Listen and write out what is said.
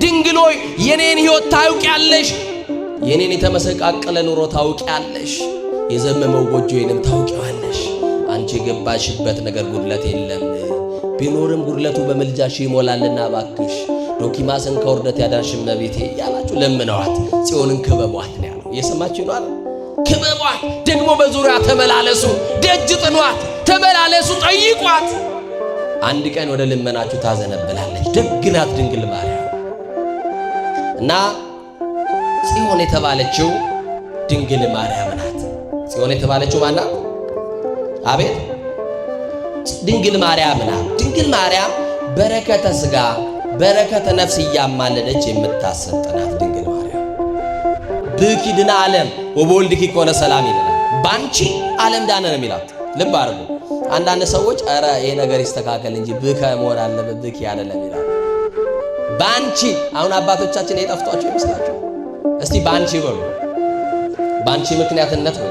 ድንግል ሆይ የኔን ሕይወት ታውቂያለሽ፣ የኔን የተመሰቃቀለ ኑሮ ታውቂያለሽ፣ የዘመመው ጎጆዬንም ታውቂዋለሽ። አንቺ የገባሽበት ነገር ጉድለት የለም፣ ቢኖርም ጉድለቱ በመልጃሽ ይሞላልና ባክሽ ዶኪማስን ከውርደት ያዳንሽ እመቤቴ ያላችሁ ለምነዋት ጽዮንን ክበቧት ነው ያለው። እየሰማችሁ ነው አይደል? ክበቧት፣ ደግሞ በዙሪያ ተመላለሱ፣ ደጅ ጥኗት፣ ተመላለሱ፣ ጠይቋት። አንድ ቀን ወደ ልመናችሁ ታዘነብላለች። ደግ ናት ድንግል ማርያም። እና ጽዮን የተባለችው ድንግል ማርያም ናት። ጽዮን የተባለችው ማን ናት? አቤት ድንግል ማርያም ናት። ድንግል ማርያም በረከተ ሥጋ በረከተ ነፍስ እያማለደች የምታሰጥ ናት። ድንግል ማርያም ብኪ ድና ዓለም ወበወልድኪ ኮነ ሰላም ይላል። ባንቺ ዓለም ዳነ ነው የሚላት። ልብ አድርጉ። አንዳንድ ሰዎች ኧረ ይሄ ነገር ይስተካከል እንጂ ብከ መሆን አለበት ብኪ አይደለም ይላል። ባንቺ አሁን አባቶቻችን የጠፍቷቸው ይመስላችሁ? እስቲ ባንቺ በሉ። ባንቺ ምክንያትነት ነው።